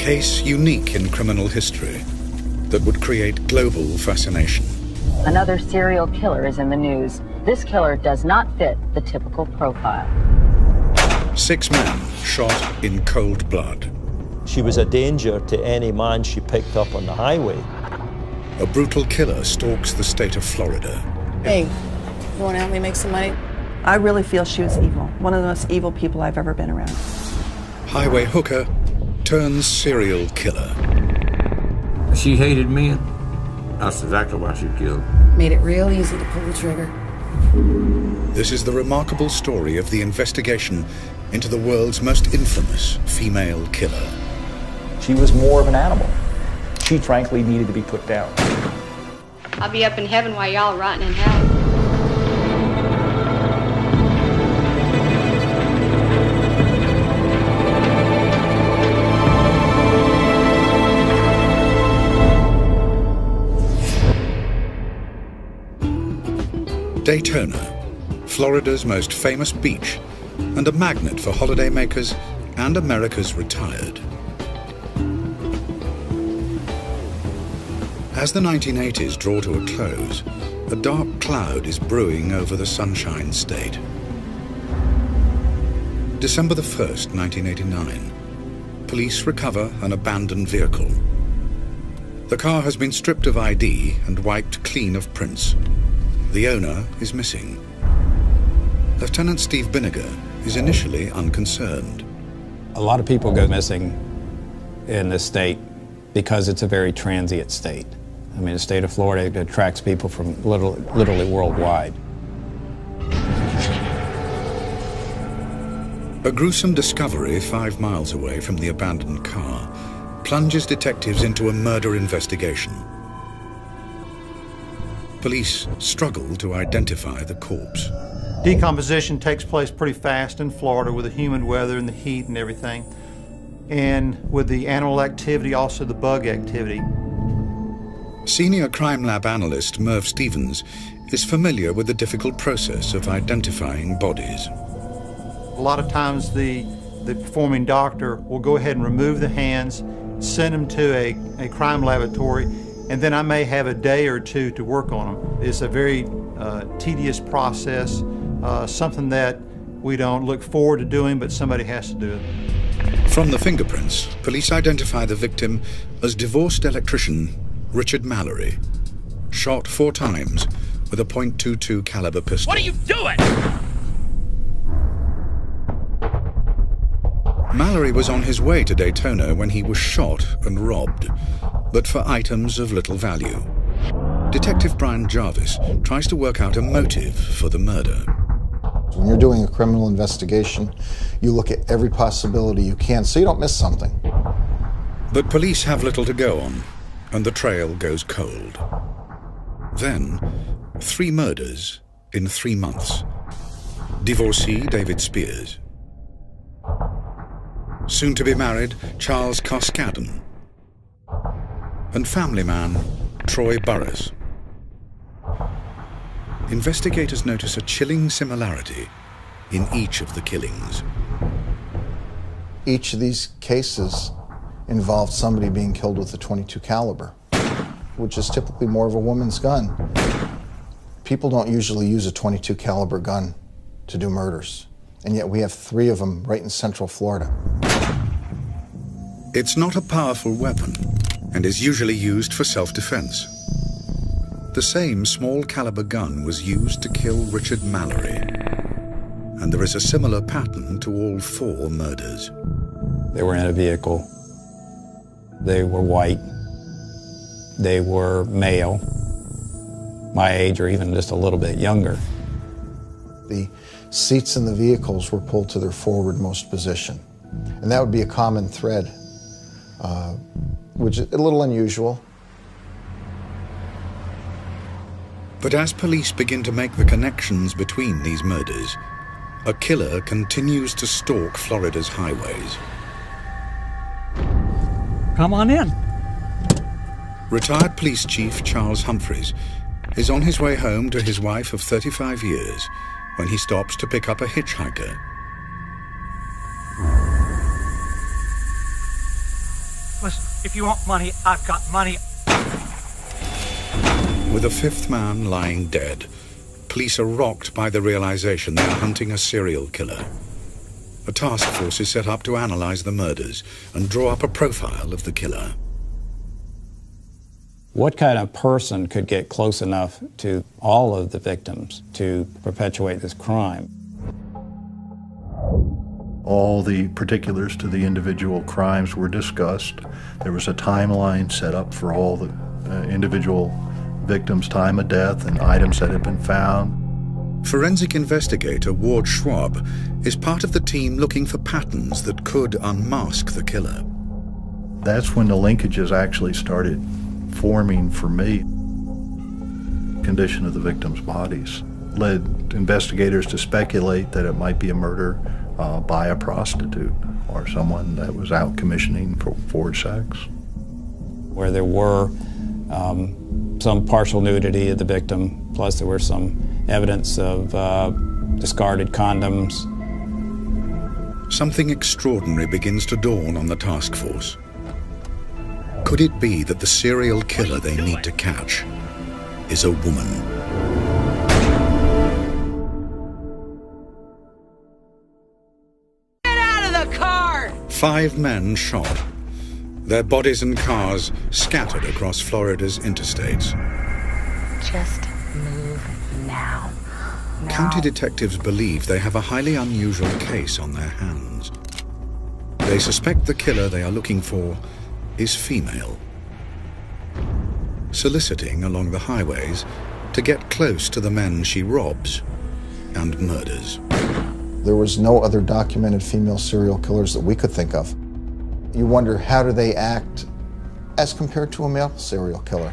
case unique in criminal history that would create global fascination. Another serial killer is in the news. This killer does not fit the typical profile. 6 men shot in cold blood. She was a danger to any man she picked up on the highway. A brutal killer stalks the state of Florida. Hey, you want to help me make some money? I really feel she was evil. One of the most evil people I've ever been around. Highway hooker turns serial killer. She hated men. That's exactly why she killed. Made it real easy to pull the trigger. This is the remarkable story of the investigation into the world's most infamous female killer. She was more of an animal. She frankly needed to be put down. I'll be up in heaven while y'all are rotting in hell. Daytona, Florida's most famous beach and a magnet for holidaymakers and America's retired. As the 1980s draw to a close, a dark cloud is brewing over the Sunshine State. December the 1st, 1989. Police recover an abandoned vehicle. The car has been stripped of ID and wiped clean of prints. The owner is missing. Lieutenant Steve Binniger is initially unconcerned. A lot of people go missing in this state because it's a very transient state. I mean, the state of Florida attracts people from literally worldwide. A gruesome discovery 5 miles away from the abandoned car plunges detectives into a murder investigation. Police struggle to identify the corpse. Decomposition takes place pretty fast in Florida with the humid weather and the heat and everything. And with the animal activity, also the bug activity. Senior crime lab analyst Merv Stevens is familiar with the difficult process of identifying bodies. A lot of times the performing doctor will go ahead and remove the hands, send them to a crime laboratory, and then I may have a day or two to work on them. It's a very tedious process, something that we don't look forward to doing, but somebody has to do it. From the fingerprints, police identify the victim as divorced electrician Richard Mallory, shot 4 times with a .22 caliber pistol. What are you doing? Mallory was on his way to Daytona when he was shot and robbed, but for items of little value. Detective Brian Jarvis tries to work out a motive for the murder. When you're doing a criminal investigation, you look at every possibility you can so you don't miss something. But police have little to go on, and the trail goes cold. Then, 3 murders in 3 months. Divorcee David Spears. Soon-to-be married Charles Carskadden. And family man Troy Burris. Investigators notice a chilling similarity in each of the killings. Each of these cases involved somebody being killed with a .22 caliber, which is typically more of a woman's gun. People don't usually use a .22 caliber gun to do murders, and yet we have 3 of them right in Central Florida. It's not a powerful weapon and is usually used for self-defense. The same small caliber gun was used to kill Richard Mallory, and there is a similar pattern to all 4 murders. They were in a vehicle. They were white. They were male, my age or even just a little bit younger. The seats in the vehicles were pulled to their forwardmost position, and that would be a common thread, which is a little unusual. But as police begin to make the connections between these murders, a killer continues to stalk Florida's highways. Come on in. Retired police chief Charles Humphreys is on his way home to his wife of 35 years when he stops to pick up a hitchhiker. If you want money, I've got money. With a fifth man lying dead, police are rocked by the realization they are hunting a serial killer. A task force is set up to analyze the murders and draw up a profile of the killer. What kind of person could get close enough to all of the victims to perpetuate this crime? All the particulars to the individual crimes were discussed. There was a timeline set up for all the individual victims' time of death and items that had been found. Forensic investigator Ward Schwab is part of the team looking for patterns that could unmask the killer. That's when the linkages actually started forming for me. Condition of the victims' bodies led investigators to speculate that it might be a murder by a prostitute or someone that was out commissioning for sex. Where there were some partial nudity of the victim, plus there were some evidence of discarded condoms. Something extraordinary begins to dawn on the task force. Could it be that the serial killer they need to catch is a woman? Get out of the car! 5 men shot. Their bodies and cars scattered across Florida's interstates. Just move now. County detectives believe they have a highly unusual case on their hands. They suspect the killer they are looking for is female, soliciting along the highways to get close to the men she robs and murders. There was no other documented female serial killers that we could think of. You wonder, how do they act as compared to a male serial killer?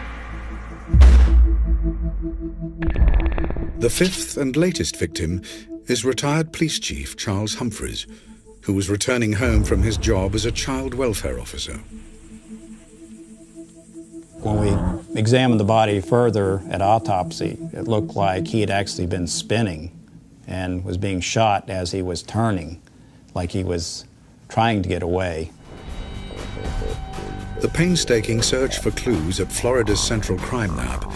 The 5th and latest victim is retired police chief Charles Humphreys, who was returning home from his job as a child welfare officer. When we examined the body further at autopsy, it looked like he had actually been spinning and was being shot as he was turning, like he was trying to get away. The painstaking search for clues at Florida's Central Crime Lab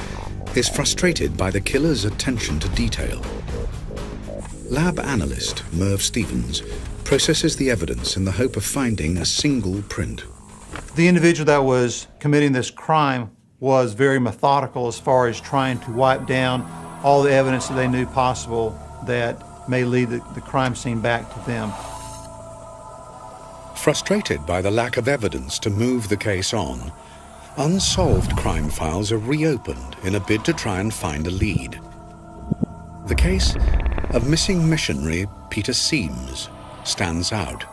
is frustrated by the killer's attention to detail. Lab analyst Merv Stevens processes the evidence in the hope of finding a single print. The individual that was committing this crime was very methodical as far as trying to wipe down all the evidence that they knew possible that may lead the crime scene back to them. Frustrated by the lack of evidence to move the case on, unsolved crime files are reopened in a bid to try and find a lead. The case of missing missionary Peter Sims stands out.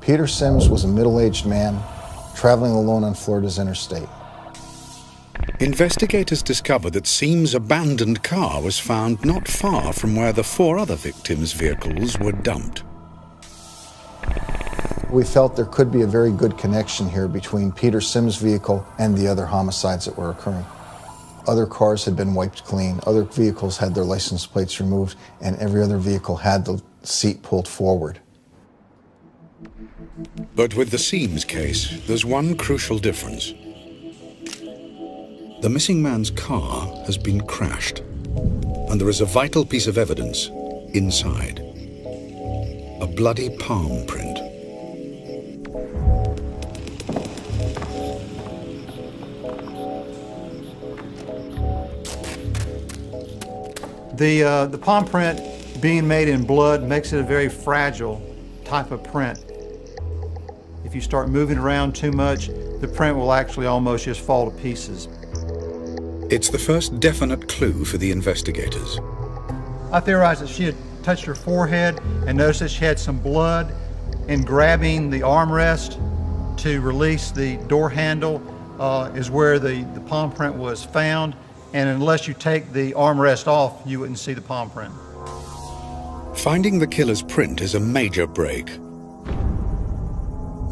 Peter Sims was a middle-aged man traveling alone on Florida's interstate. Investigators discovered that Sims' abandoned car was found not far from where the 4 other victims' vehicles were dumped. We felt there could be a very good connection here between Peter Sims' vehicle and the other homicides that were occurring. Other cars had been wiped clean, other vehicles had their license plates removed, and every other vehicle had the seat pulled forward. But with the Sims case, there's one crucial difference. The missing man's car has been crashed, and there is a vital piece of evidence inside. A bloody palm print. The palm print being made in blood makes it a very fragile type of print. If you start moving around too much, the print will actually almost just fall to pieces. It's the first definite clue for the investigators. I theorized that she had touched her forehead and noticed that she had some blood. In grabbing the armrest to release the door handle is where the palm print was found. And unless you take the armrest off, you wouldn't see the palm print. Finding the killer's print is a major break.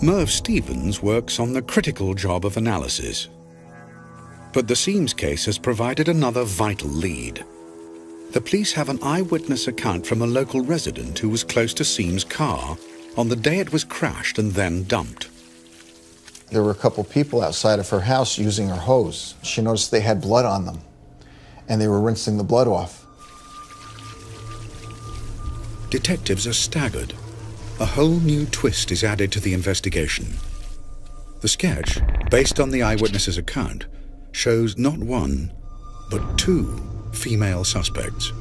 Merv Stevens works on the critical job of analysis. But the Sims case has provided another vital lead. The police have an eyewitness account from a local resident who was close to Sims' car on the day it was crashed and then dumped. There were a couple people outside of her house using her hose. She noticed they had blood on them, and they were rinsing the blood off. Detectives are staggered. A whole new twist is added to the investigation. The sketch, based on the eyewitness's account, shows not one, but two female suspects.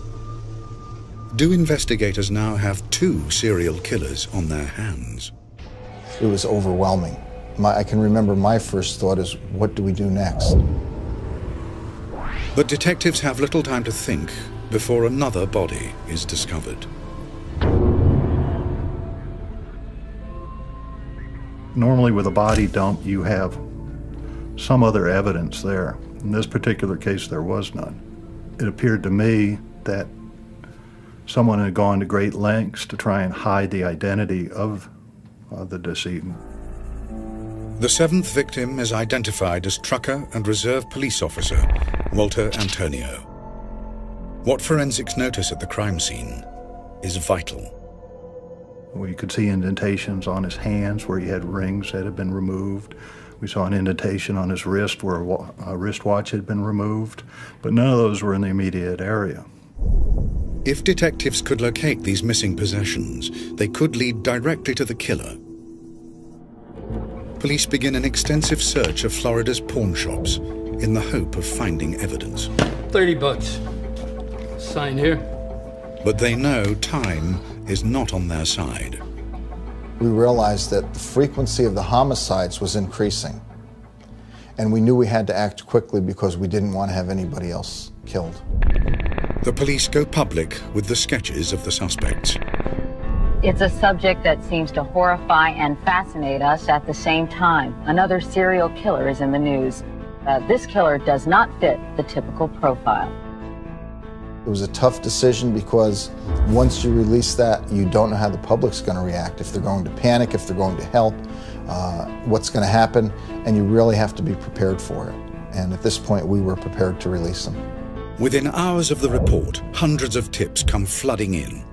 Do investigators now have two serial killers on their hands? It was overwhelming. I can remember my first thought is, what do we do next? But detectives have little time to think before another body is discovered. Normally with a body dump, you have some other evidence there. In this particular case, there was none. It appeared to me that someone had gone to great lengths to try and hide the identity of the decedent. The seventh victim is identified as trucker and reserve police officer Walter Antonio. What forensics notice at the crime scene is vital. We could see indentations on his hands where he had rings that had been removed. We saw an indentation on his wrist where a wristwatch had been removed, but none of those were in the immediate area. If detectives could locate these missing possessions, they could lead directly to the killer. Police begin an extensive search of Florida's pawn shops in the hope of finding evidence. $30. Sign here. But they know time is not on their side. We realized that the frequency of the homicides was increasing. And we knew we had to act quickly because we didn't want to have anybody else killed. The police go public with the sketches of the suspects. It's a subject that seems to horrify and fascinate us at the same time. Another serial killer is in the news. This killer does not fit the typical profile. It was a tough decision because once you release that, you don't know how the public's going to react, if they're going to panic, if they're going to help, what's going to happen, and you really have to be prepared for it. And at this point, we were prepared to release them. Within hours of the report, hundreds of tips come flooding in.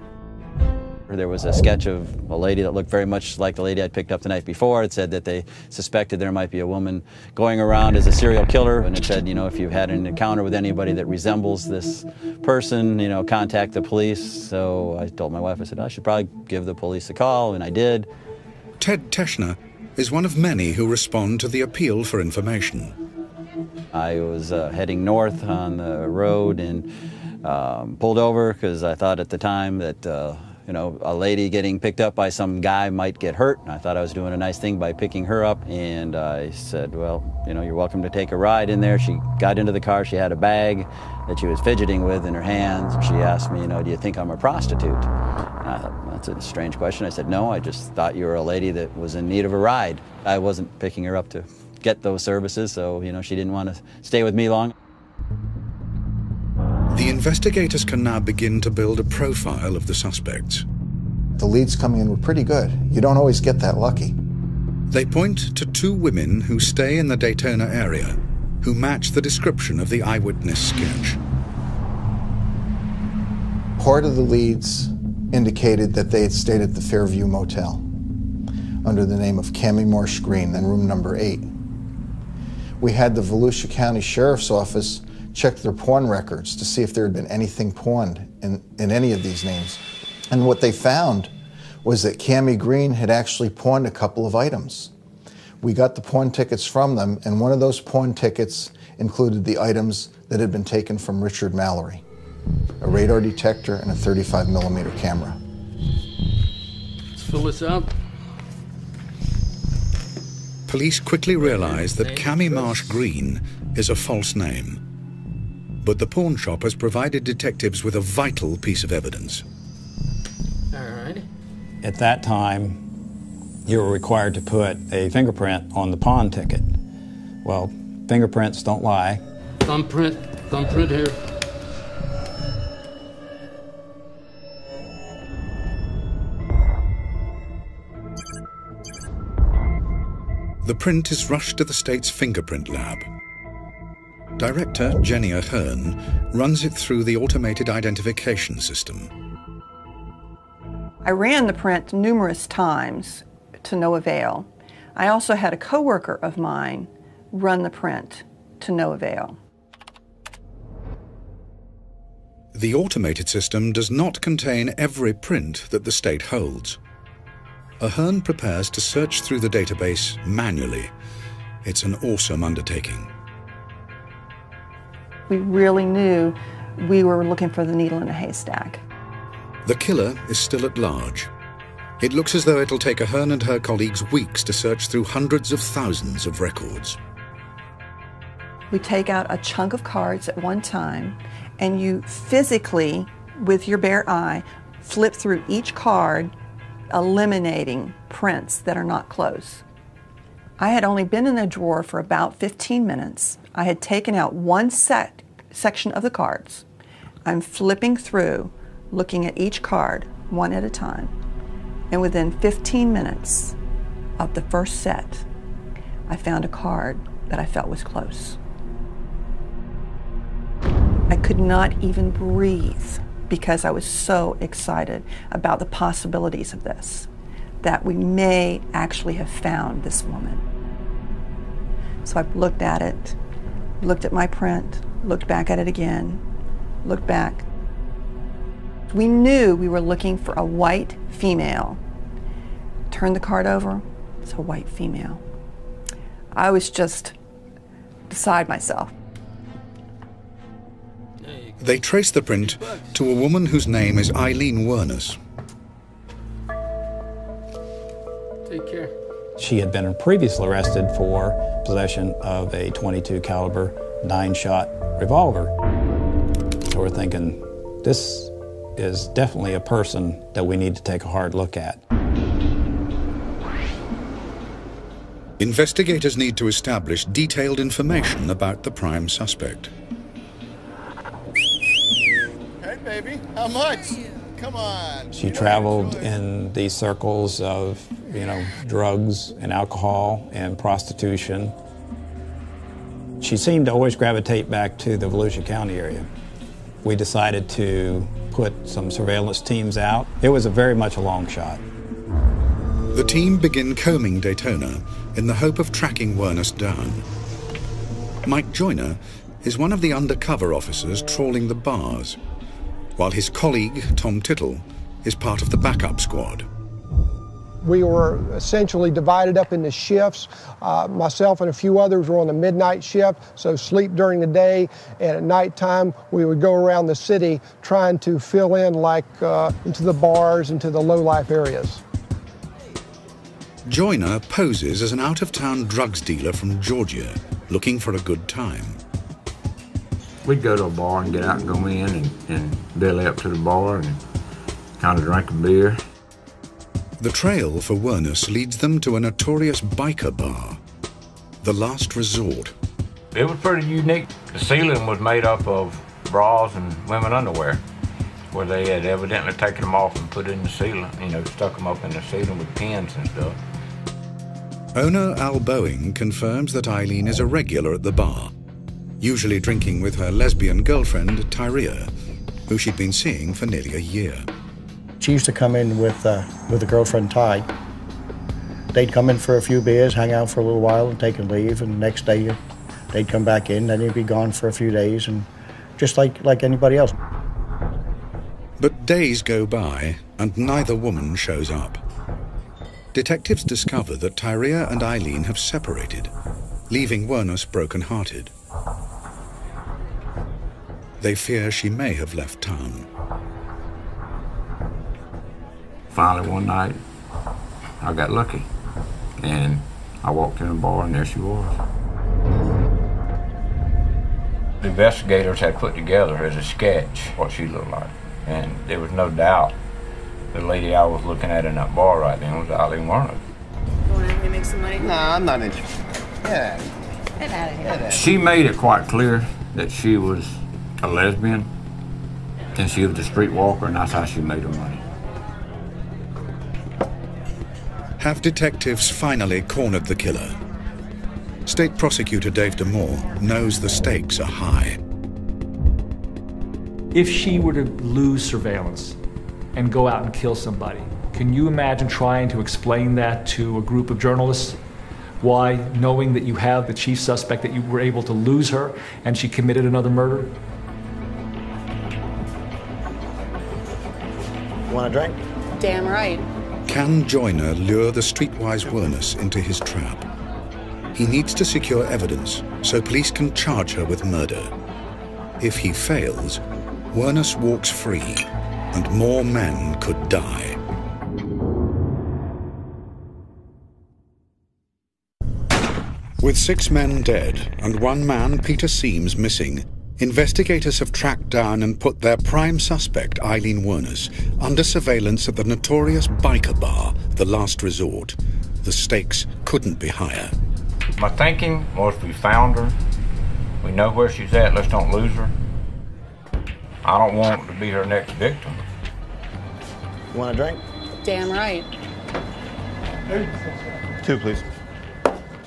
There was a sketch of a lady that looked very much like the lady I'd picked up the night before. It said that they suspected there might be a woman going around as a serial killer, and it said, you know, if you've had an encounter with anybody that resembles this person, you know, contact the police. So I told my wife, I said, I should probably give the police a call, and I did. Ted Teschner is one of many who respond to the appeal for information. I was heading north on the road and pulled over because I thought at the time that you know, a lady getting picked up by some guy might get hurt. I thought I was doing a nice thing by picking her up, and I said, well, you know, you're welcome to take a ride in there. She got into the car. She had a bag that she was fidgeting with in her hands. She asked me, you know, do you think I'm a prostitute? And I thought, that's a strange question. I said, no, I just thought you were a lady that was in need of a ride. I wasn't picking her up to get those services, so, you know, she didn't want to stay with me long. The investigators can now begin to build a profile of the suspects. The leads coming in were pretty good. You don't always get that lucky. They point to two women who stay in the Daytona area, who match the description of the eyewitness sketch. Part of the leads indicated that they had stayed at the Fairview Motel under the name of Cammie Marsh Green, then room number 8. We had the Volusia County Sheriff's Office check their pawn records to see if there had been anything pawned in any of these names. And what they found was that Cammie Green had actually pawned a couple of items. We got the pawn tickets from them, and one of those pawn tickets included the items that had been taken from Richard Mallory: a radar detector and a 35mm camera. Let's fill this up. Police quickly realize that Cammie Marsh Green is a false name. But the pawn shop has provided detectives with a vital piece of evidence. All right. At that time, you were required to put a fingerprint on the pawn ticket. Well, fingerprints don't lie. Thumbprint here. The print is rushed to the state's fingerprint lab. Director Jenny Ahern runs it through the automated identification system. I ran the print numerous times to no avail. I also had a coworker of mine run the print to no avail. The automated system does not contain every print that the state holds. Ahern prepares to search through the database manually. It's an awesome undertaking. We really knew we were looking for the needle in a haystack. The killer is still at large. It looks as though it'll take Ahern and her colleagues weeks to search through hundreds of thousands of records. We take out a chunk of cards at one time, and you physically, with your bare eye, flip through each card, eliminating prints that are not close. I had only been in the drawer for about 15 minutes. I had taken out one section of the cards. I'm flipping through, looking at each card, one at a time. And within 15 minutes of the first set, I found a card that I felt was close. I could not even breathe because I was so excited about the possibilities of this, that we may actually have found this woman. So I looked at it, looked at my print, looked back at it again, looked back. We knew we were looking for a white female. Turned the card over, it's a white female. I was just beside myself. They trace the print to a woman whose name is Aileen Wuornos. Take care. She had been previously arrested for possession of a .22 caliber 9-shot revolver. So we're thinking, this is definitely a person that we need to take a hard look at. Investigators need to establish detailed information about the prime suspect. Hey, baby, how much? Come on. She traveled in these circles of, drugs and alcohol and prostitution. She seemed to always gravitate back to the Volusia County area. We decided to put some surveillance teams out. It was very much a long shot. The team begin combing Daytona in the hope of tracking Wuornos down. Mike Joyner is one of the undercover officers trawling the bars, while his colleague, Tom Tittle, is part of the backup squad. We were essentially divided up into shifts. Myself and a few others were on the midnight shift, so sleep during the day, and at nighttime we would go around the city trying to fill in into the bars, into the low-life areas. Joyner poses as an out-of-town drugs dealer from Georgia, looking for a good time. We'd go to a bar and get out and go in and belly up to the bar and kind of drink a beer. The trail for Wuornos leads them to a notorious biker bar, the last resort. It was pretty unique. The ceiling was made up of bras and women underwear, where they had evidently taken them off and put it in the ceiling, stuck them up in the ceiling with pins and stuff. Owner Al Boeing confirms that Aileen is a regular at the bar, usually drinking with her lesbian girlfriend, Tyria, who she'd been seeing for nearly a year. She used to come in with a girlfriend, Ty. They'd come in for a few beers, hang out for a little while, and take a leave, and the next day they'd come back in, then they'd be gone for a few days, and just like anybody else. But days go by, and neither woman shows up. Detectives discover that Tyria and Aileen have separated, leaving Wuornos broken-hearted. They fear she may have left town. Finally, one night, I got lucky, and I walked in the bar, and there she was. The investigators had put together as a sketch what she looked like, and there was no doubt the lady I was looking at in that bar right then was Aileen Wuornos. You want to help me make some money? No, I'm not interested. Get out of here. She made it quite clear that she was a lesbian, and she was a streetwalker, and that's how she made her money. Have detectives finally cornered the killer? State Prosecutor Dave DeMoore knows the stakes are high. If she were to lose surveillance and go out and kill somebody, can you imagine trying to explain that to a group of journalists Why, knowing that you have the chief suspect, that you were able to lose her and she committed another murder? Want a drink? Damn right. Can Joyner lure the streetwise Wuornos into his trap? He needs to secure evidence so police can charge her with murder. If he fails, Wuornos walks free and more men could die. With 6 men dead and 1 man, Peter Seams, missing, investigators have tracked down and put their prime suspect, Aileen Wuornos, under surveillance at the notorious biker bar, The Last Resort. The stakes couldn't be higher. My thinking was we found her. We know where she's at. Let's don't lose her. I don't want to be her next victim. You want a drink? Damn right. 2, please.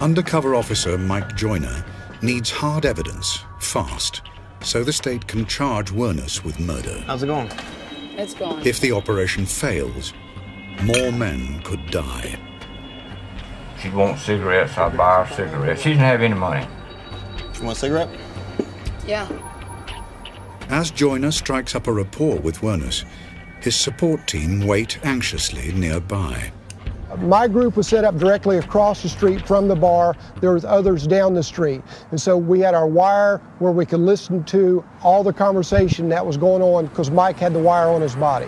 Undercover officer Mike Joyner needs hard evidence, fast, so the state can charge Wuornos with murder. How's it going? It's going. If the operation fails, more men could die. She wants cigarettes, I'll buy her cigarettes. She doesn't have any money. You want a cigarette? Yeah. As Joyner strikes up a rapport with Wuornos, his support team wait anxiously nearby. My group was set up directly across the street from the bar. There was others down the street. And so we had our wire where we could listen to all the conversation that was going on because Mike had the wire on his body.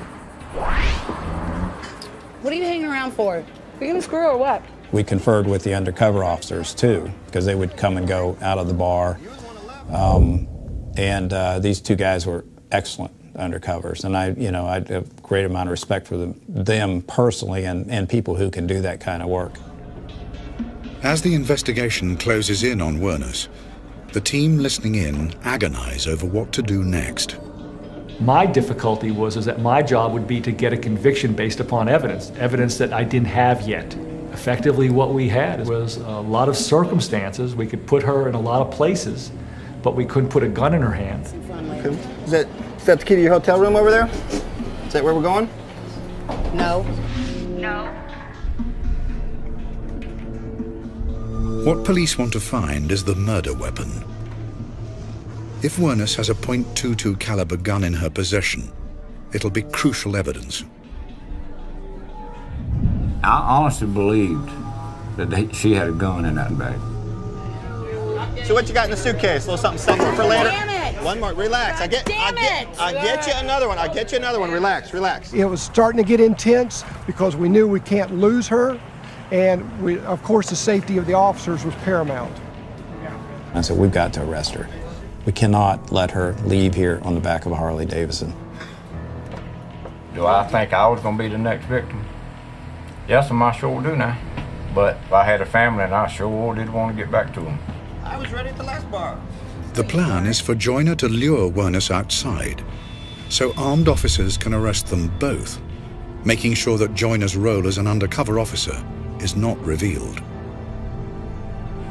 What are you hanging around for? Are you gonna screw or what? We conferred with the undercover officers too, because they would come and go out of the bar. These 2 guys were excellent undercovers, and I have a great amount of respect for them personally and people who can do that kind of work. As the investigation closes in on Wuornos, the team listening in agonize over what to do next. My difficulty was that my job would be to get a conviction based upon evidence that I didn't have yet. Effectively, what we had was a lot of circumstances. We could put her in a lot of places, but we couldn't put a gun in her hand. Okay. Is that the key to your hotel room over there? Is that where we're going? No. What police want to find is the murder weapon. If Wuornos has a .22 caliber gun in her possession, it'll be crucial evidence. I honestly believed that she had a gun in that bag. So what you got in the suitcase? A little something for later? Damn it! One more, relax. I get you another one. I'll get you another one. Relax. It was starting to get intense because we knew we can't lose her, and of course the safety of the officers was paramount. I said, we've got to arrest her. We cannot let her leave here on the back of a Harley Davidson. Do I think I was going to be the next victim? Yes, I sure do now. But if I had a family, and I sure did want to get back to them. I was ready at the last bar. The plan is for Joyner to lure Wuornos outside, so armed officers can arrest them both, making sure that Joyner's role as an undercover officer is not revealed.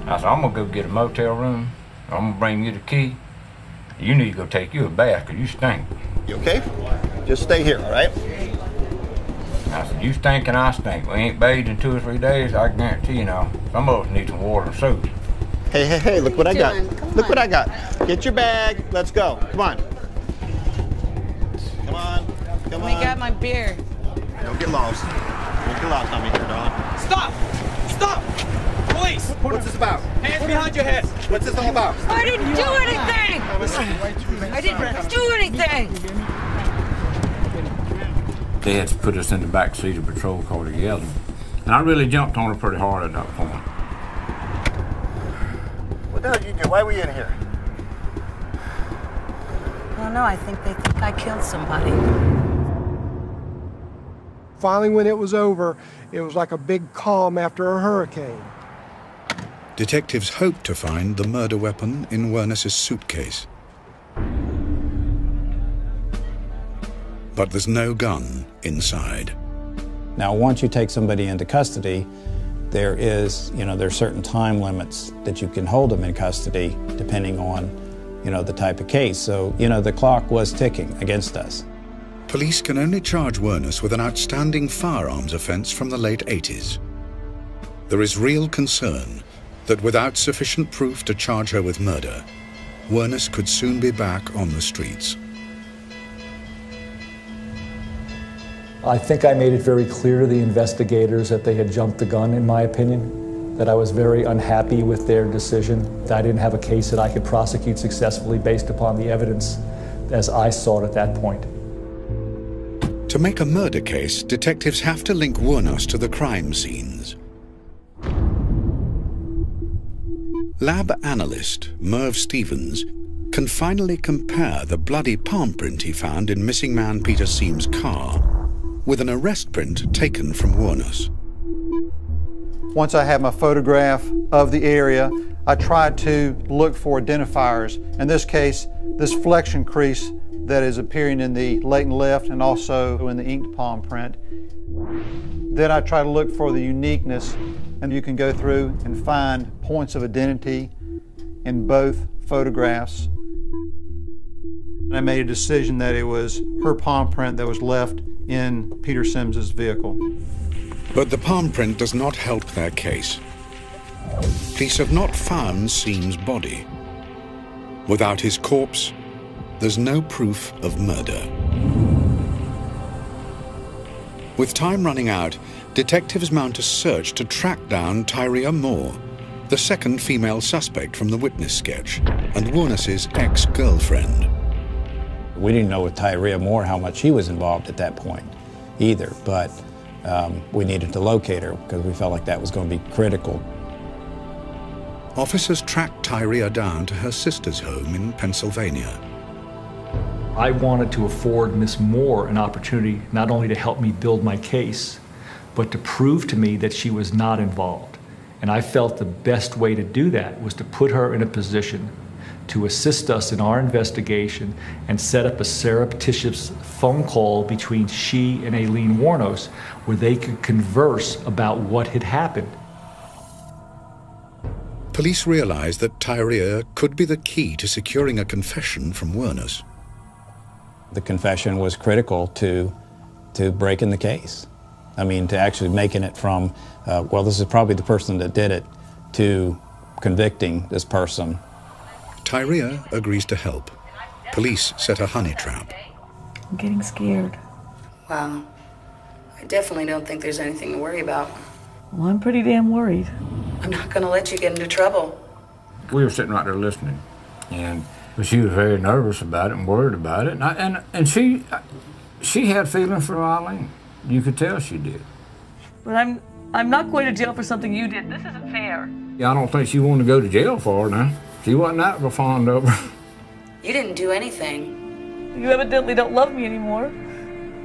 I said, I'm going to go get a motel room. I'm going to bring you the key. You need to go take you a bath because you stink. You okay? Just stay here, all right? I said, you stink and I stink. We ain't bathed in 2 or 3 days. I guarantee you now, some of us need some water and soap. Hey, look what I got. Look what I got. Get your bag. Let's go. Come on. Come on. Come on. Let me grab my beer. Don't get lost. Don't get lost on me here, darling. Stop! Stop! Police! What's this about? Hands behind your head. What's this all about? I didn't do anything! I didn't do anything! They had to put us in the back seat of a patrol car together. And I really jumped on her pretty hard at that point. What the hell did you do? Why were you in here? I don't know, I think they think I killed somebody. Finally, when it was over, it was like a big calm after a hurricane. Detectives hope to find the murder weapon in Wuornos' suitcase. But there's no gun inside. Now, once you take somebody into custody, there's certain time limits that you can hold them in custody depending on, the type of case. So, the clock was ticking against us. Police can only charge Wuornos with an outstanding firearms offense from the late 80s. There is real concern that without sufficient proof to charge her with murder, Wuornos could soon be back on the streets. I think I made it very clear to the investigators that they had jumped the gun, in my opinion, that I was very unhappy with their decision, that I didn't have a case that I could prosecute successfully based upon the evidence as I saw it at that point. To make a murder case, detectives have to link Wuornos to the crime scenes. Lab analyst Merv Stevens can finally compare the bloody palm print he found in missing man Peter Seam's car with an arrest print taken from Wuornos. Once I have my photograph of the area, I try to look for identifiers. In this case, this flexion crease that is appearing in the latent left and also in the inked palm print. Then I try to look for the uniqueness, and you can go through and find points of identity in both photographs. I made a decision that it was her palm print that was left in Peter Sims's vehicle. But the palm print does not help their case. Police have not found Seam's body. Without his corpse, there's no proof of murder. With time running out, detectives mount a search to track down Tyria Moore, the second female suspect from the witness sketch, and Wuornos' ex-girlfriend. We didn't know with Tyria Moore how much she was involved at that point either, but we needed to locate her because we felt like that was going to be critical. Officers tracked Tyria down to her sister's home in Pennsylvania. I wanted to afford Miss Moore an opportunity not only to help me build my case, but to prove to me that she was not involved. And I felt the best way to do that was to put her in a position to assist us in our investigation and set up a surreptitious phone call between she and Aileen Wuornos where they could converse about what had happened. Police realized that Tyria could be the key to securing a confession from Wuornos. The confession was critical to breaking the case. I mean, to actually making it from, well, this is probably the person that did it, to convicting this person. Tyria agrees to help. Police set a honey trap. I'm getting scared. Wow. I definitely don't think there's anything to worry about. Well, I'm pretty damn worried. I'm not going to let you get into trouble. We were sitting right there listening, and she was very nervous about it and worried about it. And she had feelings for Aileen. You could tell she did. But I'm not going to jail for something you did. This isn't fair. Yeah, I don't think she wanted to go to jail for her now. She wasn't that fond of her. You didn't do anything. You evidently don't love me anymore.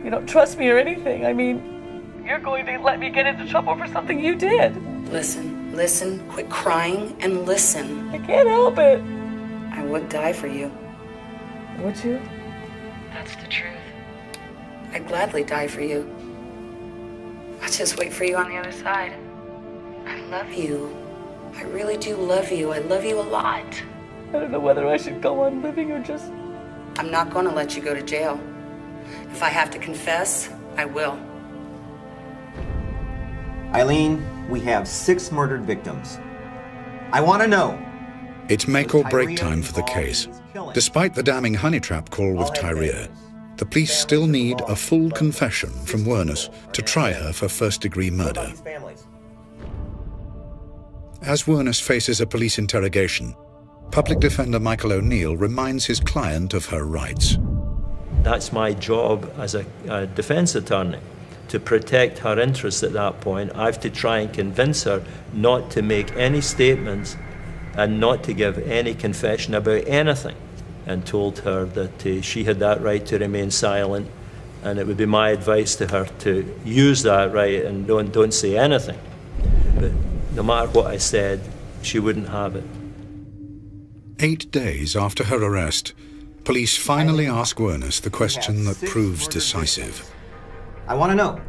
You don't trust me or anything. I mean, you're going to let me get into trouble for something you did. Listen, quit crying and listen. I can't help it. I would die for you. Would you? That's the truth. I'd gladly die for you. I'll just wait for you on the other side. I love you. I really do love you. I love you a lot. I don't know whether I should go on living or just... I'm not going to let you go to jail. If I have to confess, I will. Aileen, we have 6 murdered victims. I want to know. It's make or break time for the case. Despite the damning honey trap call with Tyria, the police still need a full confession from Wuornos to try her for first-degree murder. As Wuornos faces a police interrogation, Public Defender Michael O'Neill reminds his client of her rights. That's my job as a defense attorney, to protect her interests at that point. I have to try and convince her not to make any statements and not to give any confession about anything, and told her that she had that right to remain silent, and it would be my advice to her to use that right and don't say anything. But no matter what I said, she wouldn't have it. 8 days after her arrest, police finally ask Wuornos the question that proves decisive. I want to know,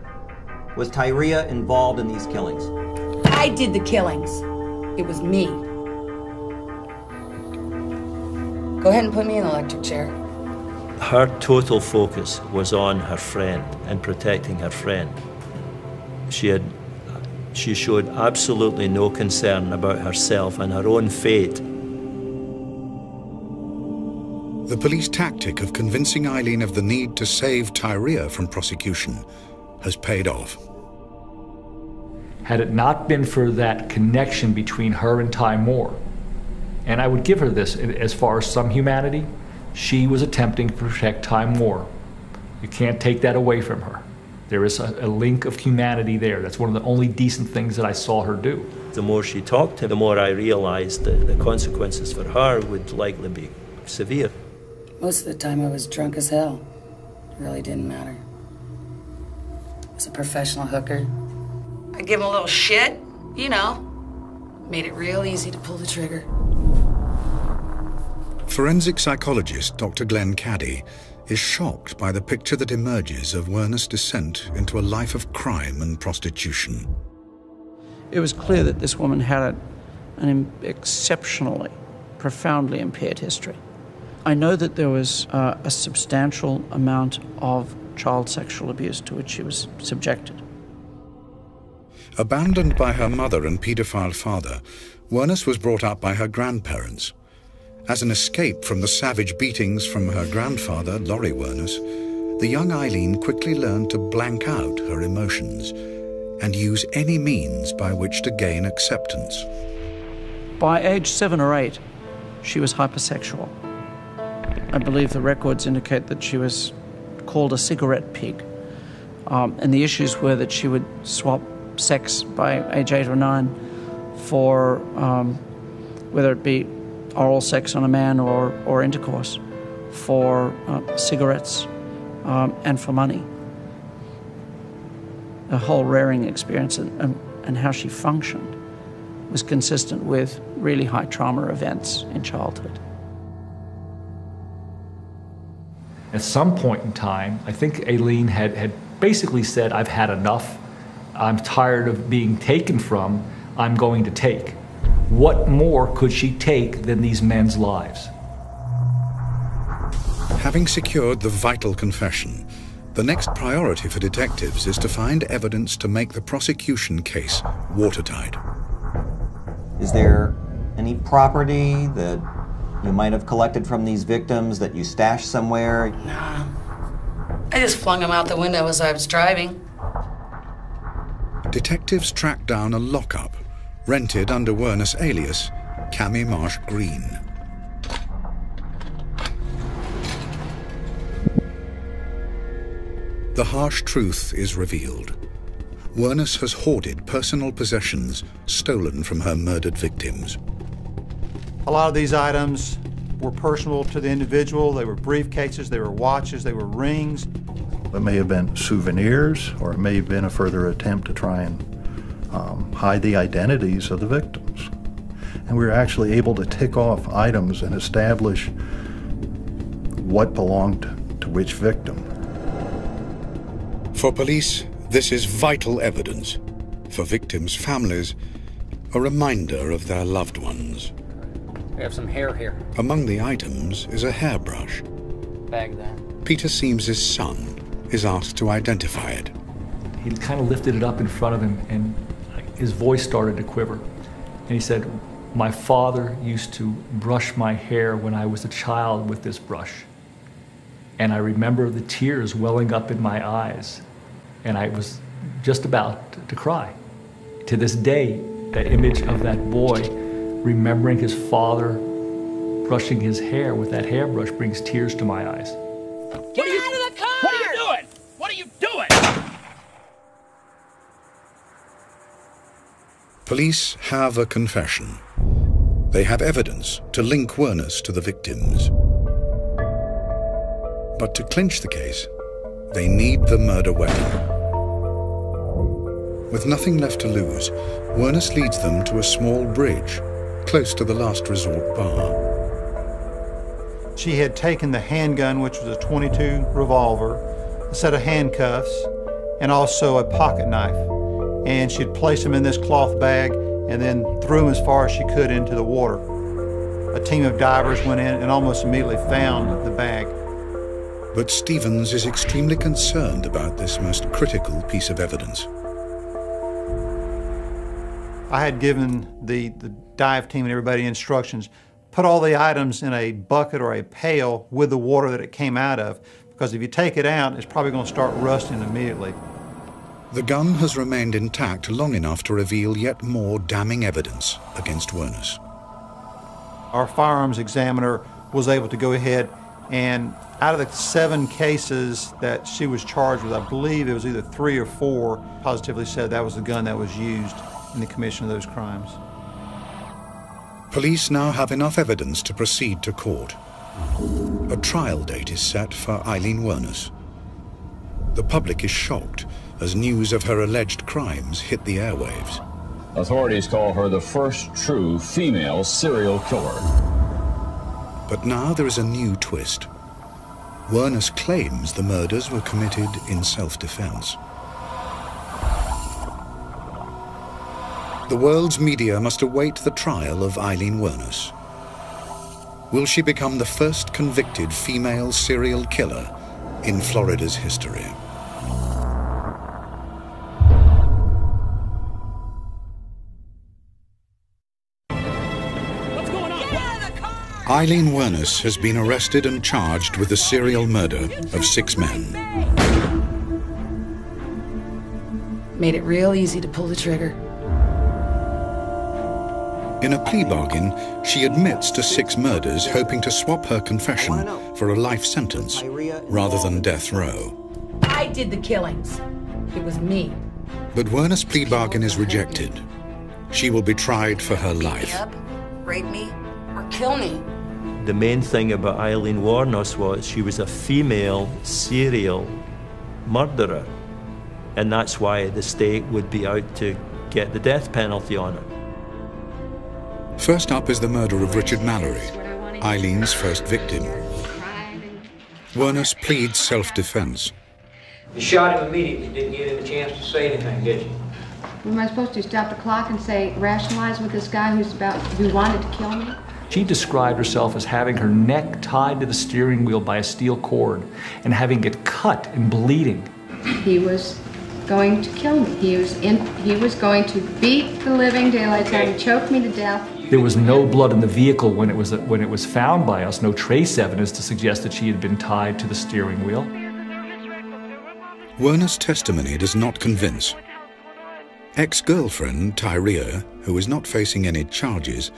was Tyria involved in these killings? I did the killings. It was me. Go ahead and put me in the electric chair. Her total focus was on her friend and protecting her friend. She had She showed absolutely no concern about herself and her own fate. The police tactic of convincing Aileen of the need to save Tyria from prosecution has paid off. Had it not been for that connection between her and Ty Moore, and I would give her this as far as some humanity, she was attempting to protect Ty Moore. You can't take that away from her. There is a link of humanity there. That's one of the only decent things that I saw her do. The more she talked to him, the more I realized that the consequences for her would likely be severe. Most of the time I was drunk as hell. It really didn't matter. I was a professional hooker. I give him a little shit, you know. Made it real easy to pull the trigger. Forensic psychologist Dr. Glenn Caddy is shocked by the picture that emerges of Wuornos' descent into a life of crime and prostitution. It was clear that this woman had an exceptionally, profoundly impaired history. I know that there was a substantial amount of child sexual abuse to which she was subjected. Abandoned by her mother and paedophile father, Wuornos was brought up by her grandparents. As an escape from the savage beatings from her grandfather, Laurie Wuornos, the young Aileen quickly learned to blank out her emotions and use any means by which to gain acceptance. By age 7 or 8, she was hypersexual. I believe the records indicate that she was called a cigarette pig. And the issues were that she would swap sex by age 8 or 9 for whether it be oral sex on a man or intercourse, for cigarettes and for money. The whole rearing experience and how she functioned was consistent with really high trauma events in childhood. At some point in time, I think Aileen had basically said, I've had enough. I'm tired of being taken from. I'm going to take. What more could she take than these men's lives? Having secured the vital confession, the next priority for detectives is to find evidence to make the prosecution case watertight. Is there any property that you might have collected from these victims that you stashed somewhere? Nah. I just flung them out the window as I was driving. Detectives track down a lockup rented under Wuornos' alias, Cammy Marsh Green. The harsh truth is revealed. Wuornos has hoarded personal possessions stolen from her murdered victims. A lot of these items were personal to the individual. They were briefcases, they were watches, they were rings. It may have been souvenirs, or it may have been a further attempt to try and hide the identities of the victims. And we were actually able to tick off items and establish what belonged to which victim. For police, this is vital evidence. For victims' families, a reminder of their loved ones. We have some hair here. Among the items is a hairbrush. Bag that. Peter Seames's son is asked to identify it. He kind of lifted it up in front of him, and his voice started to quiver. And he said, my father used to brush my hair when I was a child with this brush. And I remember the tears welling up in my eyes, and I was just about to cry. To this day, that image of that boy remembering his father brushing his hair with that hairbrush brings tears to my eyes. Get out of the car! What are you doing? What are you doing? Police have a confession. They have evidence to link Wuornos to the victims. But to clinch the case, they need the murder weapon. With nothing left to lose, Wuornos leads them to a small bridge close to the last resort bar. She had taken the handgun, which was a .22 revolver, a set of handcuffs, and also a pocket knife. And she'd placed them in this cloth bag and then threw them as far as she could into the water. A team of divers went in and almost immediately found the bag. But Stevens is extremely concerned about this most critical piece of evidence. I had given the dive team and everybody instructions, put all the items in a bucket or a pail with the water that it came out of, because if you take it out, it's probably going to start rusting immediately. The gun has remained intact long enough to reveal yet more damning evidence against Wuornos. Our firearms examiner was able to go ahead and out of the 7 cases that she was charged with, I believe it was either 3 or 4, positively said that was the gun that was used in the commission of those crimes. Police now have enough evidence to proceed to court. A trial date is set for Aileen Wuornos. The public is shocked as news of her alleged crimes hit the airwaves. Authorities call her the first true female serial killer. But now there is a new twist. Wuornos claims the murders were committed in self-defense. The world's media must await the trial of Aileen Wuornos. Will she become the first convicted female serial killer in Florida's history? Aileen Wuornos has been arrested and charged with the serial murder of 6 men. Made it real easy to pull the trigger. In a plea bargain, she admits to 6 murders, hoping to swap her confession for a life sentence rather than death row. I did the killings. It was me. But Wuornos' plea bargain is rejected. She will be tried for her life. Rape me, or kill me. The main thing about Aileen Wuornos was she was a female serial murderer. And that's why the state would be out to get the death penalty on her. First up is the murder of Richard Mallory, Aileen's first victim. Wuornos pleads self-defense. You shot him immediately, didn't give him a chance to say anything, did you? What am I supposed to, stop the clock and say, rationalize with this guy who wanted to kill me? She described herself as having her neck tied to the steering wheel by a steel cord and having it cut and bleeding. He was going to kill me. He was going to beat the living daylights out of me, choke me to death. There was no blood in the vehicle when it was found by us, no trace evidence to suggest that she had been tied to the steering wheel. Wuornos' testimony does not convince. Ex-girlfriend Tyria, who is not facing any charges,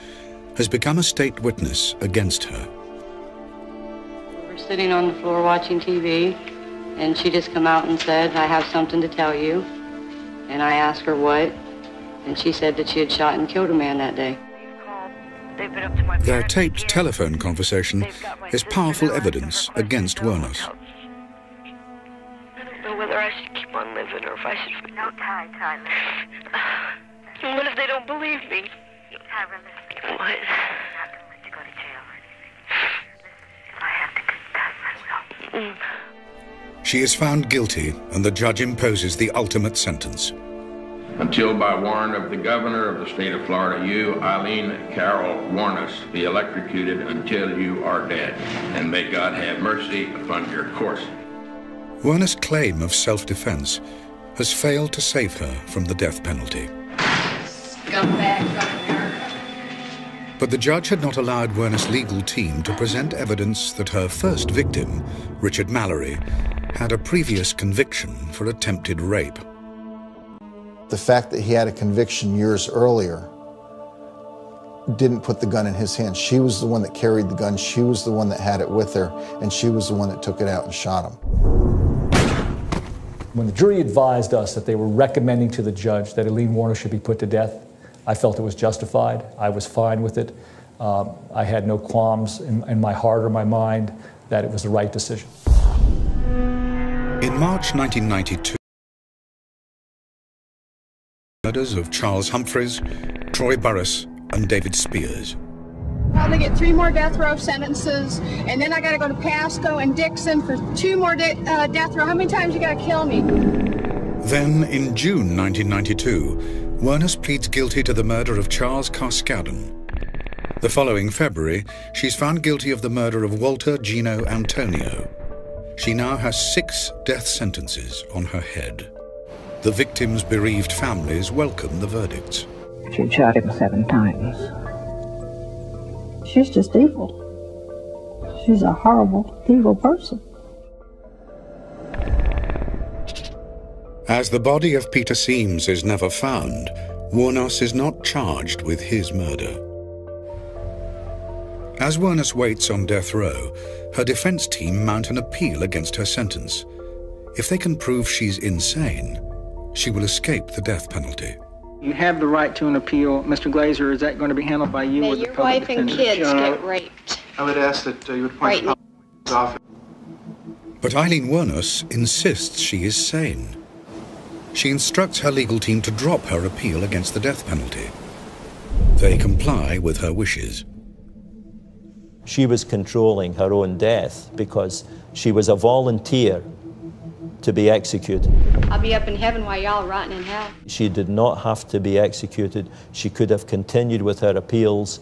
has become a state witness against her. We were sitting on the floor watching TV, and she just come out and said, "I have something to tell you." And I asked her what, and she said that she had shot and killed a man that day. Their taped telephone conversation is powerful evidence against Wuornos. I don't know whether I should keep on living or if I should... No, Ty, listen. And what if they don't believe me? Tyra, listen. What? I'm not going to let you go to jail or anything. Listen, if I have to confess, I will. She is found guilty, and the judge imposes the ultimate sentence. Until by warrant of the governor of the state of Florida, you, Aileen Carol Wuornos, be electrocuted until you are dead, and may God have mercy upon your course. Wuornos' claim of self-defense has failed to save her from the death penalty. But the judge had not allowed Wuornos' legal team to present evidence that her first victim, Richard Mallory, had a previous conviction for attempted rape. The fact that he had a conviction years earlier didn't put the gun in his hands. She was the one that carried the gun. She was the one that had it with her, and she was the one that took it out and shot him. When the jury advised us that they were recommending to the judge that Aileen Wuornos should be put to death, I felt it was justified. I was fine with it. I had no qualms in my heart or my mind that it was the right decision. In March 1992, murders of Charles Humphreys, Troy Burris, and David Spears. Probably get 3 more death row sentences, and then I got to go to Pasco and Dixon for 2 more death row. How many times you got to kill me? Then, in June 1992, Wuornos pleads guilty to the murder of Charles Carskadden. The following February, she's found guilty of the murder of Walter Gino Antonio. She now has 6 death sentences on her head. The victims' bereaved families welcome the verdicts. She shot him 7 times. She's just evil. She's a horrible, evil person. As the body of Peter Seams is never found, Wuornos is not charged with his murder. As Wuornos waits on death row, her defense team mount an appeal against her sentence. If they can prove she's insane, she will escape the death penalty. You have the right to an appeal. Mr. Glazer, is that going to be handled by you or the public wife and defender? kids get raped. I would ask that you would appoint the public office. But Aileen Wuornos insists she is sane. She instructs her legal team to drop her appeal against the death penalty. They comply with her wishes. She was controlling her own death because she was a volunteer to be executed. I'll be up in heaven while y'all rotting in hell. She did not have to be executed. She could have continued with her appeals,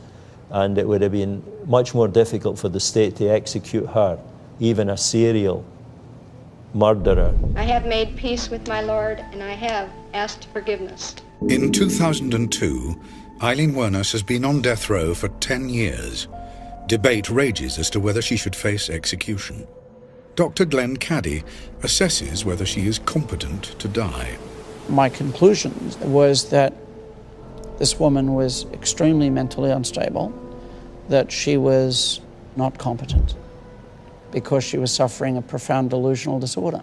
and it would have been much more difficult for the state to execute her, even a serial murderer. I have made peace with my Lord, and I have asked forgiveness. In 2002, Aileen Wuornos has been on death row for 10 years. Debate rages as to whether she should face execution. Dr. Glenn Caddy assesses whether she is competent to die. My conclusion was that this woman was extremely mentally unstable, that she was not competent because she was suffering a profound delusional disorder.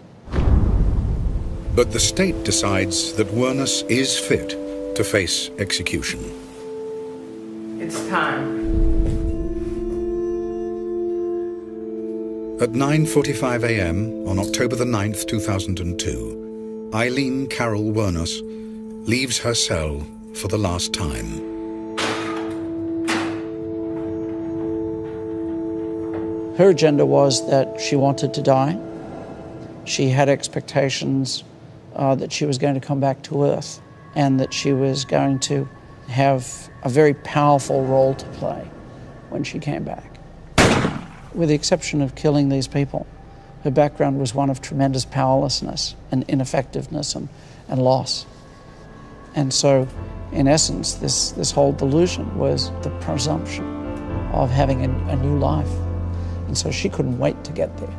But the state decides that Wuornos is fit to face execution. It's time. At 9:45 a.m. on October the 9th, 2002, Aileen Carol Wuornos leaves her cell for the last time. Her agenda was that she wanted to die. She had expectations that she was going to come back to Earth and that she was going to have a very powerful role to play when she came back. With the exception of killing these people, her background was one of tremendous powerlessness and ineffectiveness and loss. And so, in essence, this whole delusion was the presumption of having a new life. And so she couldn't wait to get there.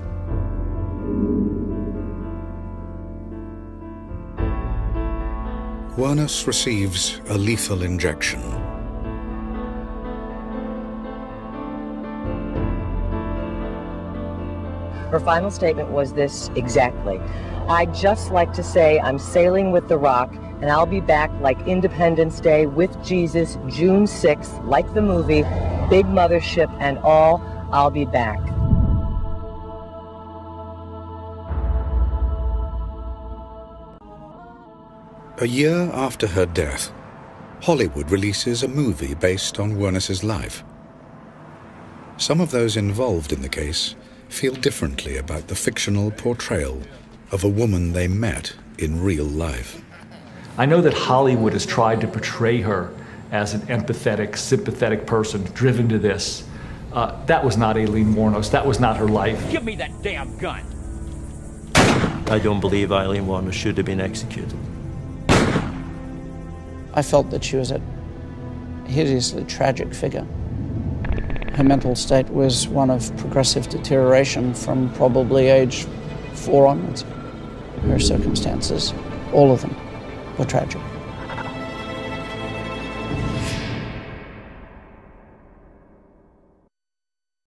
Wuornos receives a lethal injection. Her final statement was this exactly: "I'd just like to say I'm sailing with the Rock, and I'll be back like Independence Day with Jesus, June 6th, like the movie, big mothership and all, I'll be back." A year after her death, Hollywood releases a movie based on Wuornos' life. Some of those involved in the case feel differently about the fictional portrayal of a woman they met in real life. I know that Hollywood has tried to portray her as an empathetic, sympathetic person driven to this. That was not Aileen Wuornos. That was not her life. Give me that damn gun. I don't believe Aileen Wuornos should have been executed. I felt that she was a hideously tragic figure. Her mental state was one of progressive deterioration from probably age 4 onwards. Her circumstances, all of them, were tragic.